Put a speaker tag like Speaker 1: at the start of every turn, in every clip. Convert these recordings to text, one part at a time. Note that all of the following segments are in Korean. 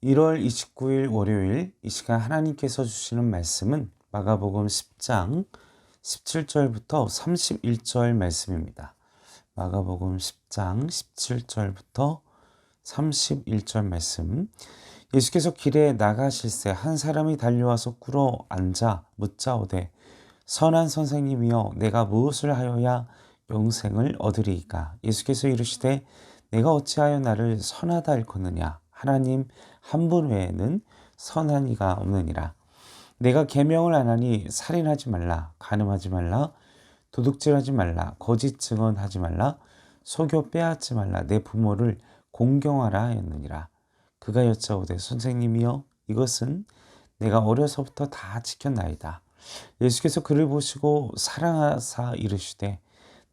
Speaker 1: 1월 29일 월요일 이 시간 하나님께서 주시는 말씀은 마가복음 10장 17절부터 31절 말씀입니다. 마가복음 10장 17절부터 31절 말씀. 예수께서 길에 나가실새 한 사람이 달려와서 꿇어 앉아 묻자오되 선한 선생님이여 내가 무엇을 하여야 영생을 얻으리이까? 예수께서 이르시되 내가 어찌하여 나를 선하다 일컫느냐? 하나님 한 분 외에는 선한 이가 없느니라. 내가 계명을 안 하니 살인하지 말라, 간음하지 말라, 도둑질하지 말라, 거짓 증언하지 말라, 속여 빼앗지 말라, 내 부모를 공경하라 하였느니라. 그가 여짜오되 선생님이여 이것은 내가 어려서부터 다 지켰나이다. 예수께서 그를 보시고 사랑하사 이르시되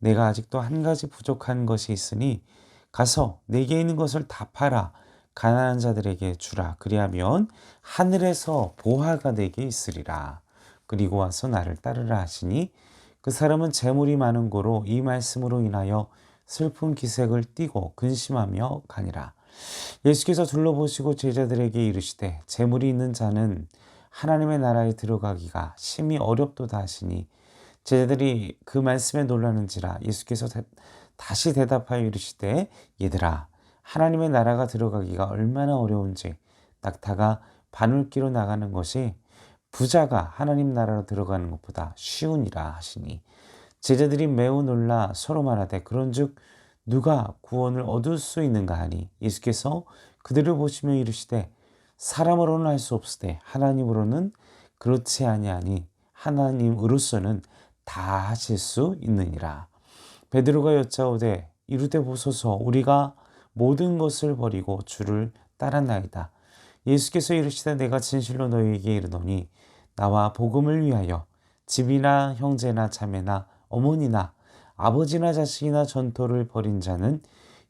Speaker 1: 내가 아직도 한 가지 부족한 것이 있으니 가서 내게 있는 것을 다 팔아 가난한 자들에게 주라. 그리하면 하늘에서 보화가 내게 있으리라. 그리고 와서 나를 따르라 하시니 그 사람은 재물이 많은 고로 이 말씀으로 인하여 슬픈 기색을 띠고 근심하며 가니라. 예수께서 둘러보시고 제자들에게 이르시되 재물이 있는 자는 하나님의 나라에 들어가기가 심히 어렵도다 하시니 제자들이 그 말씀에 놀라는지라. 예수께서 다시 대답하여 이르시되 얘들아 하나님의 나라가 들어가기가 얼마나 어려운지 낙타가 바늘기로 나가는 것이 부자가 하나님 나라로 들어가는 것보다 쉬우니라 하시니 제자들이 매우 놀라 서로 말하되 그런즉 누가 구원을 얻을 수 있는가 하니 예수께서 그들을 보시며 이르시되 사람으로는 할 수 없으되 하나님으로는 그렇지 아니하니 하나님으로서는 다 하실 수 있느니라. 베드로가 여짜오되 이르되 보소서 우리가 모든 것을 버리고 주를 따랐나이다. 예수께서 이르시되 내가 진실로 너희에게 이르노니 나와 복음을 위하여 집이나 형제나 자매나 어머니나 아버지나 자식이나 전토를 벌인 자는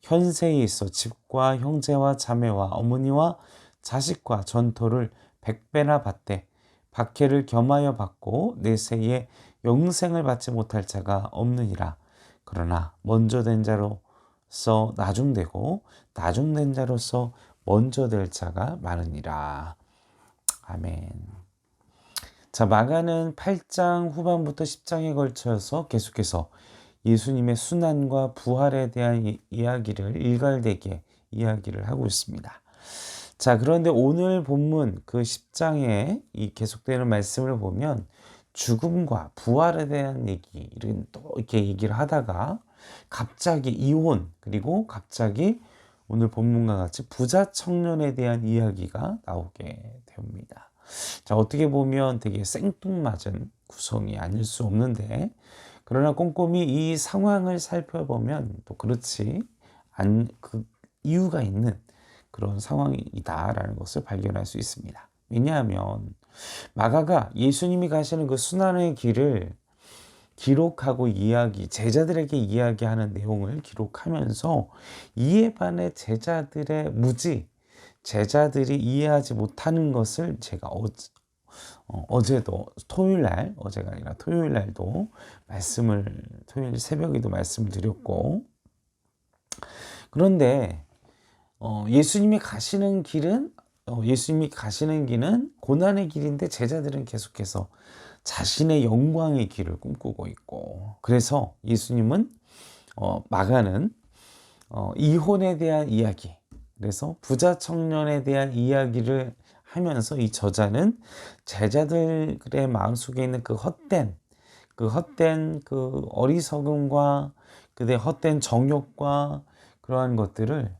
Speaker 1: 현세에 있어 집과 형제와 자매와 어머니와 자식과 전토를 100배나 받되 박해를 겸하여 받고 내세에 영생을 받지 못할 자가 없느니라. 그러나 먼저 된 자로서 나중되고 나중된 자로서 먼저 될 자가 많으니라. 아멘. 자, 마가는 8장 후반부터 10장에 걸쳐서 계속해서 예수님의 순환과 부활에 대한 이야기를 일갈되게 이야기를 하고 있습니다. 자, 그런데 오늘 본문 그 10장에 이 계속되는 말씀을 보면 죽음과 부활에 대한 얘기를 또 이렇게 얘기를 하다가 갑자기 이혼, 그리고 갑자기 오늘 본문과 같이 부자 청년에 대한 이야기가 나오게 됩니다. 자, 어떻게 보면 되게 생뚱맞은 구성이 아닐 수 없는데, 그러나 꼼꼼히 이 상황을 살펴보면 또 그렇지 그 이유가 있는 그런 상황이다라는 것을 발견할 수 있습니다. 왜냐하면 마가가 예수님이 가시는 그 순환의 길을 기록하고 제자들에게 이야기하는 내용을 기록하면서 이에 반해 제자들의 무지, 제자들이 이해하지 못하는 것을 제가 어제도 어제가 아니라 토요일 날도 토요일 새벽에도 말씀을 드렸고, 그런데 예수님이 가시는 길은 고난의 길인데 제자들은 계속해서 자신의 영광의 길을 꿈꾸고 있고, 그래서 예수님은 마가는 이혼에 대한 이야기, 그래서 부자 청년에 대한 이야기를 하면서 이 저자는 제자들의 마음속에 있는 그 헛된 그 어리석음과 그들의 헛된 정욕과 그러한 것들을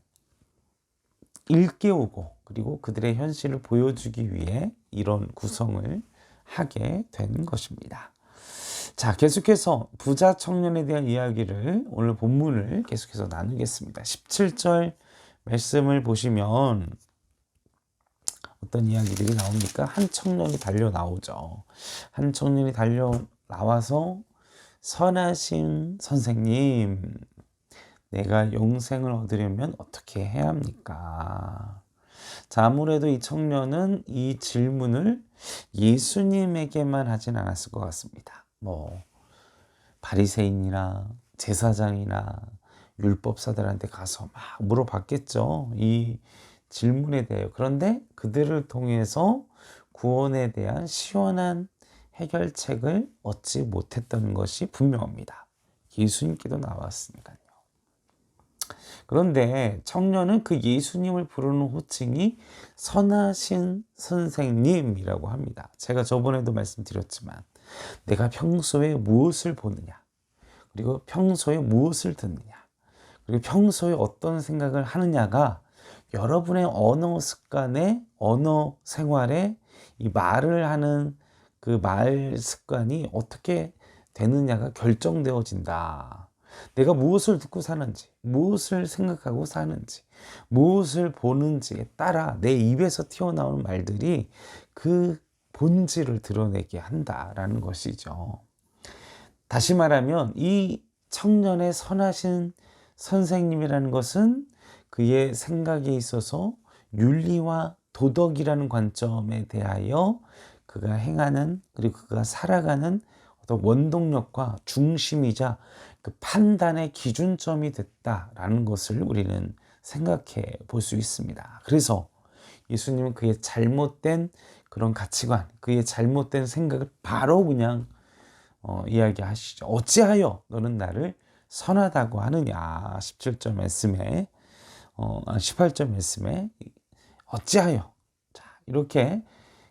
Speaker 1: 일깨우고 그리고 그들의 현실을 보여주기 위해 이런 구성을 하게 된 것입니다. 자, 계속해서 부자 청년에 대한 이야기를 오늘 본문을 계속해서 나누겠습니다. 17절 말씀을 보시면 어떤 이야기들이 나옵니까? 한 청년이 달려 나오죠. 한 청년이 달려 나와서 선하신 선생님, 내가 영생을 얻으려면 어떻게 해야 합니까? 자, 아무래도 이 청년은 이 질문을 예수님에게만 하진 않았을 것 같습니다. 바리새인이나 제사장이나 율법사들한테 가서 막 물어봤겠죠. 이 질문에 대해요. 그런데 그들을 통해서 구원에 대한 시원한 해결책을 얻지 못했던 것이 분명합니다. 예수님께도 나왔으니까요. 그런데 청년은 그 예수님을 부르는 호칭이 선하신 선생님이라고 합니다. 제가 저번에도 말씀드렸지만 내가 평소에 무엇을 보느냐, 그리고 평소에 무엇을 듣느냐, 그리고 평소에 어떤 생각을 하느냐가 여러분의 언어 습관에, 언어 생활에 이 말을 하는 그 말 습관이 어떻게 되느냐가 결정되어진다. 내가 무엇을 듣고 사는지, 무엇을 생각하고 사는지, 무엇을 보는지에 따라 내 입에서 튀어나오는 말들이 그 본질을 드러내게 한다라는 것이죠. 다시 말하면 이 청년의 선하신 선생님이라는 것은 그의 생각에 있어서 윤리와 도덕이라는 관점에 대하여 그가 행하는, 그리고 그가 살아가는 어떤 원동력과 중심이자 그 판단의 기준점이 됐다라는 것을 우리는 생각해 볼 수 있습니다. 그래서 예수님은 그의 잘못된 그런 가치관, 그의 잘못된 생각을 바로 그냥 이야기하시죠. 어찌하여 너는 나를 선하다고 하느냐. 17절 말씀에 18절 말씀에 어찌하여, 자, 이렇게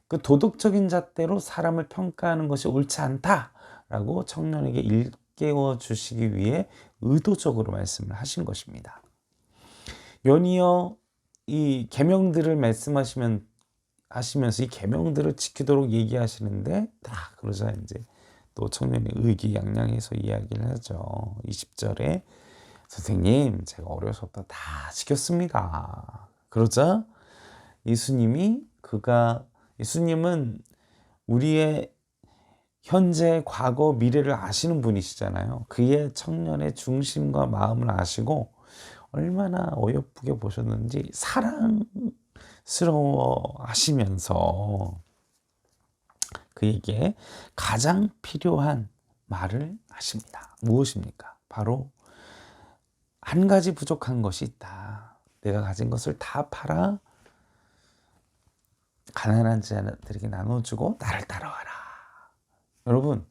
Speaker 1: 그 도덕적인 잣대로 사람을 평가하는 것이 옳지 않다라고 청년에게 일깨워 주시기 위해 의도적으로 말씀을 하신 것입니다. 연이어 이 계명들을 하시면서 이 계명들을 지키도록 얘기하시는데, 다 그러자 이제 또 청년이 의기양양해서 이야기를 하죠. 20절에 선생님, 제가 어려서부터 다 지켰습니다. 그러자 예수님은 우리의 현재, 과거, 미래를 아시는 분이시잖아요. 그의 청년의 중심과 마음을 아시고 얼마나 어여쁘게 보셨는지 사랑스러워 하시면서 그에게 가장 필요한 말을 하십니다. 무엇입니까? 바로 한 가지 부족한 것이 있다. 내가 가진 것을 다 팔아 가난한 자들에게 나눠주고 나를 따라와라. 여러분,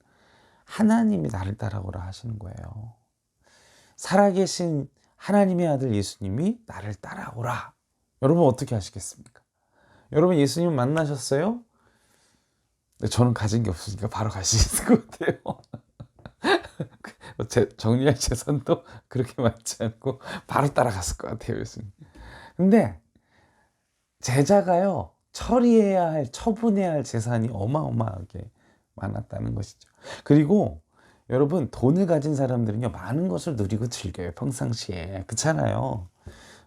Speaker 1: 하나님이 나를 따라오라 하시는 거예요. 살아계신 하나님의 아들 예수님이 나를 따라오라. 여러분 어떻게 하시겠습니까? 여러분 예수님 만나셨어요? 저는 가진 게 없으니까 바로 갈 수 있을 것 같아요. 정리할 재산도 그렇게 많지 않고 바로 따라갔을 것 같아요, 예수님. 근데 제자가요, 처분해야 할 재산이 어마어마하게 많았다는 것이죠. 그리고 여러분, 돈을 가진 사람들은요, 많은 것을 누리고 즐겨요, 평상시에. 그렇잖아요.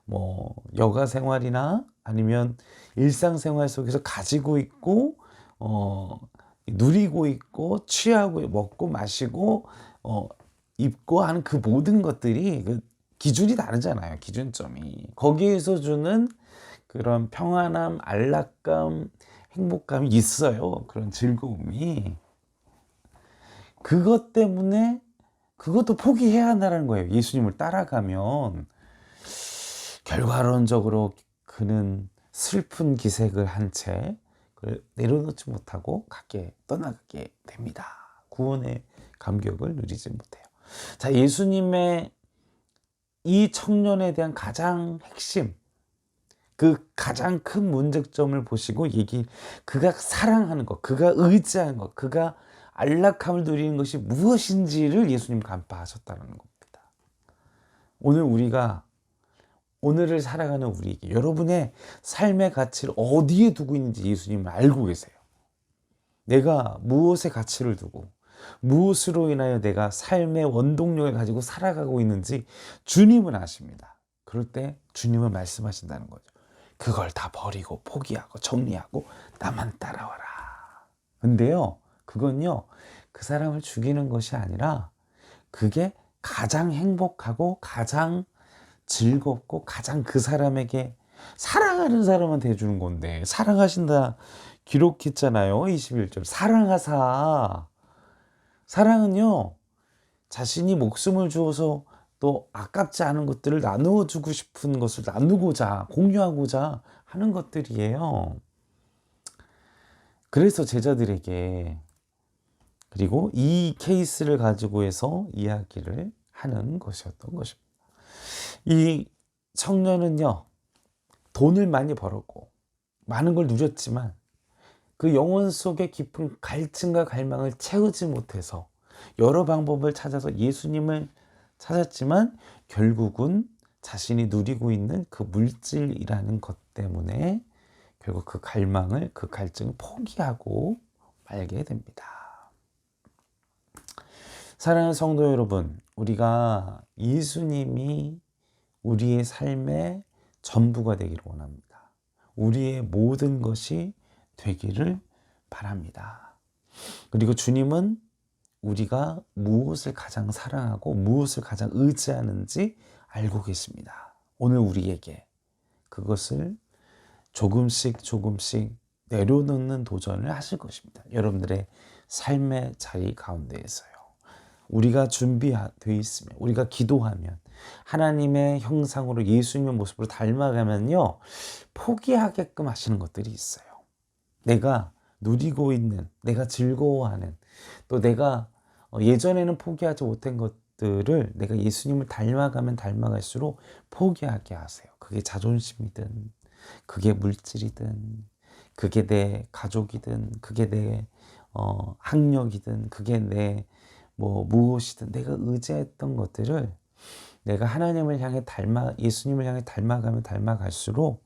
Speaker 1: 뭐 여가 생활이나 아니면 일상생활 속에서 가지고 있고 누리고 있고 취하고 먹고 마시고 입고 하는 그 모든 것들이 그 기준이 다르잖아요. 기준점이. 거기에서 주는 그런 평안함, 안락감, 행복감이 있어요. 그런 즐거움이. 그것 때문에 그것도 포기해야 한다는 거예요. 예수님을 따라가면 결과론적으로 그는 슬픈 기색을 한 채 내려놓지 못하고 떠나가게 됩니다. 구원의 감격을 누리지 못해요. 자, 예수님의 이 청년에 대한 가장 핵심, 그 가장 큰 문제점을 보시고 그가 사랑하는 것, 그가 의지하는 것, 그가 안락함을 누리는 것이 무엇인지를 예수님 간파하셨다는 겁니다. 오늘을 살아가는 우리에게 여러분의 삶의 가치를 어디에 두고 있는지 예수님은 알고 계세요. 내가 무엇에 가치를 두고 무엇으로 인하여 내가 삶의 원동력을 가지고 살아가고 있는지 주님은 아십니다. 그럴 때 주님은 말씀하신다는 거죠. 그걸 다 버리고 포기하고 정리하고 나만 따라와라. 근데요, 그건요, 그 사람을 죽이는 것이 아니라 그게 가장 행복하고 가장 즐겁고 가장 그 사람에게 사랑하는 사람한테 해주는 건데, 사랑하신다 기록했잖아요. 21절. 사랑하사. 사랑은요, 자신이 목숨을 주어서 또 아깝지 않은 것들을 나누어주고 싶은 것을 나누고자, 공유하고자 하는 것들이에요. 그래서 제자들에게, 그리고 이 케이스를 가지고 해서 이야기를 하는 것이었던 것입니다. 이 청년은요, 돈을 많이 벌었고 많은 걸 누렸지만 그 영혼 속의 깊은 갈증과 갈망을 채우지 못해서 여러 방법을 찾아서 예수님을 찾았지만 결국은 자신이 누리고 있는 그 물질이라는 것 때문에 결국 그 갈망을, 그 갈증을 포기하고 말게 됩니다. 사랑하는 성도 여러분, 우리가 예수님이 우리의 삶의 전부가 되기를 원합니다. 우리의 모든 것이 되기를 바랍니다. 그리고 주님은 우리가 무엇을 가장 사랑하고 무엇을 가장 의지하는지 알고 계십니다. 오늘 우리에게 그것을 조금씩 내려놓는 도전을 하실 것입니다. 여러분들의 삶의 자리 가운데에서요. 우리가 준비되어 있으면, 우리가 기도하면, 하나님의 형상으로 예수님의 모습으로 닮아가면요, 포기하게끔 하시는 것들이 있어요. 내가 누리고 있는, 내가 즐거워하는, 또 내가 예전에는 포기하지 못한 것들을 내가 예수님을 닮아가면 닮아갈수록 포기하게 하세요. 그게 자존심이든, 그게 물질이든, 그게 내 가족이든, 그게 내 학력이든, 그게 내 무엇이든 내가 의지했던 것들을 내가 하나님을 향해 예수님을 향해 닮아가면 닮아갈수록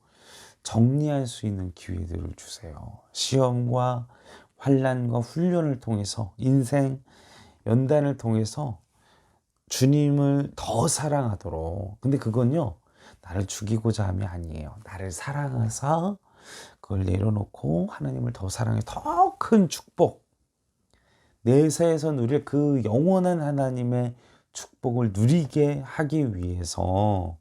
Speaker 1: 정리할 수 있는 기회들을 주세요. 시험과 환난과 훈련을 통해서, 인생 연단을 통해서 주님을 더 사랑하도록. 근데 그건요, 나를 죽이고자 함이 아니에요. 나를 사랑하사 그걸 내려놓고 하나님을 더 사랑해 더 큰 축복, 내세에서 누릴 그 영원한 하나님의 축복을 누리게 하기 위해서,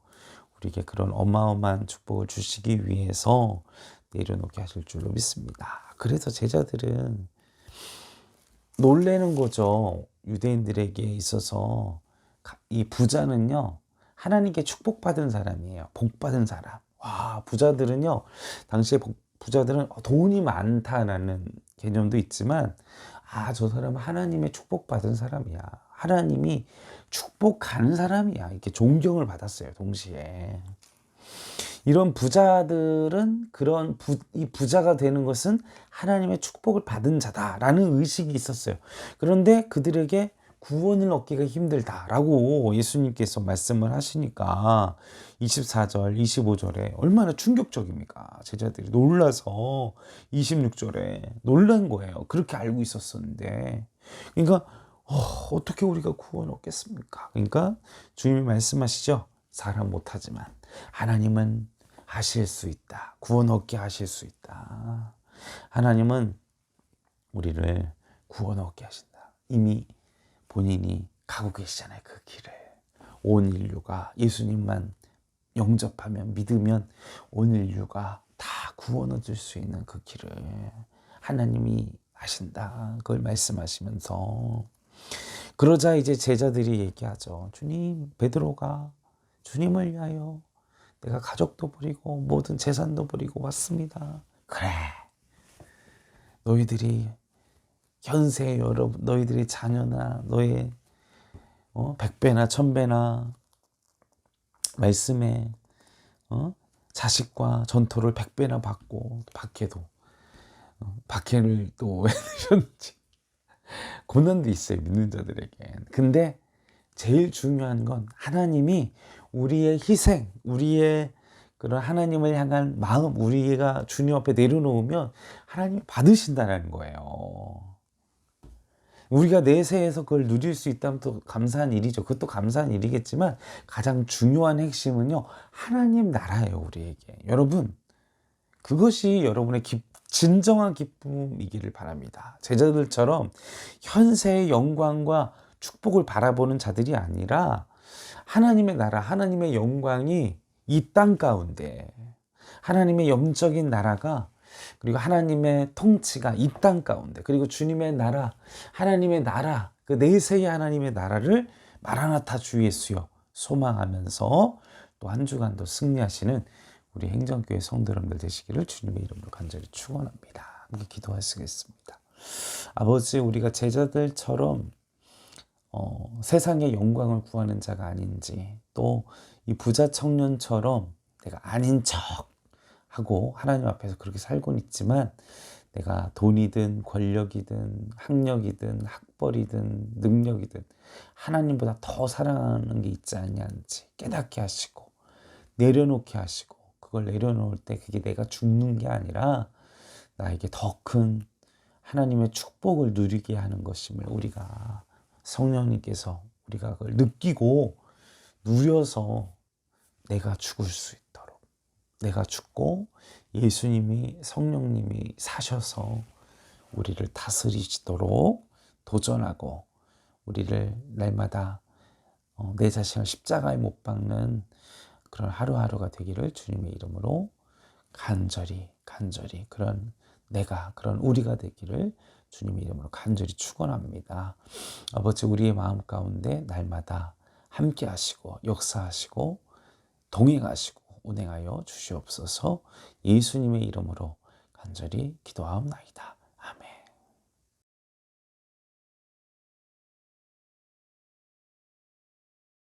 Speaker 1: 우리에게 그런 어마어마한 축복을 주시기 위해서 내려놓게 하실 줄로 믿습니다. 그래서 제자들은 놀라는 거죠. 유대인들에게 있어서 이 부자는요, 하나님께 축복받은 사람이에요. 복받은 사람. 와, 부자들은요, 당시에 부자들은 돈이 많다라는 개념도 있지만, 저 사람은 하나님의 축복받은 사람이야. 하나님이 축복하는 사람이야. 이렇게 존경을 받았어요, 동시에. 이런 부자들은 이 부자가 되는 것은 하나님의 축복을 받은 자다라는 의식이 있었어요. 그런데 그들에게 구원을 얻기가 힘들다라고 예수님께서 말씀을 하시니까 24절, 25절에 얼마나 충격적입니까? 제자들이 놀라서 26절에 놀란 거예요. 그렇게 알고 있었었는데. 그러니까 어떻게 우리가 구원 얻겠습니까? 그러니까 주님이 말씀하시죠. 사람 못하지만 하나님은 하실 수 있다. 구원 얻게 하실 수 있다. 하나님은 우리를 구원 얻게 하신다. 이미 본인이 가고 계시잖아요. 그 길을. 온 인류가 예수님만 영접하면, 믿으면 온 인류가 다 구원 얻을 수 있는 그 길을 하나님이 하신다. 그걸 말씀하시면서, 그러자 이제 제자들이 얘기하죠. 주님, 베드로가 주님을 위하여 내가 가족도 버리고 모든 재산도 버리고 왔습니다. 그래, 너희들이 현세 여러분, 너희들의 자녀나 너의 100배나 1000배나 말씀에 자식과 전토를 100배나 받고, 박해를 또 왜 하셨는지 고난도 있어요, 믿는 자들에게. 근데 제일 중요한 건 하나님이 우리의 희생, 우리의 그런 하나님을 향한 마음, 우리가 주님 앞에 내려놓으면 하나님이 받으신다는 거예요. 우리가 내세에서 그걸 누릴 수 있다면 또 감사한 일이죠. 그것도 감사한 일이겠지만 가장 중요한 핵심은요, 하나님 나라예요, 우리에게. 여러분, 그것이 여러분의 진정한 기쁨이기를 바랍니다. 제자들처럼 현세의 영광과 축복을 바라보는 자들이 아니라 하나님의 나라, 하나님의 영광이 이 땅 가운데, 하나님의 영적인 나라가, 그리고 하나님의 통치가 이 땅 가운데, 그리고 주님의 나라, 하나님의 나라, 그 내세의 하나님의 나라를 마라나타 주 예수여, 소망하면서 또 한 주간도 승리하시는 우리 행정교회 성도님들 되시기를 주님의 이름으로 간절히 축원합니다. 함께 기도하시겠습니다. 아버지, 우리가 제자들처럼 세상의 영광을 구하는 자가 아닌지, 또 이 부자 청년처럼 내가 아닌 척 하고 하나님 앞에서 그렇게 살고는 있지만 내가 돈이든 권력이든 학력이든 학벌이든 능력이든 하나님보다 더 사랑하는 게 있지 않냐는지 깨닫게 하시고 내려놓게 하시고, 그걸 내려놓을 때 그게 내가 죽는 게 아니라 나에게 더 큰 하나님의 축복을 누리게 하는 것임을 우리가 성령님께서 우리가 그걸 느끼고 누려서 내가 죽을 수 있도록, 내가 죽고 예수님이 성령님이 사셔서 우리를 다스리시도록 도전하고 우리를 날마다 내 자신을 십자가에 못 박는 그런 하루하루가 되기를 주님의 이름으로 간절히 그런 그런 우리가 되기를 주님의 이름으로 간절히 축원합니다. 아버지, 우리의 마음 가운데 날마다 함께 하시고 역사하시고 동행하시고 운행하여 주시옵소서. 예수님의 이름으로 간절히 기도하옵나이다.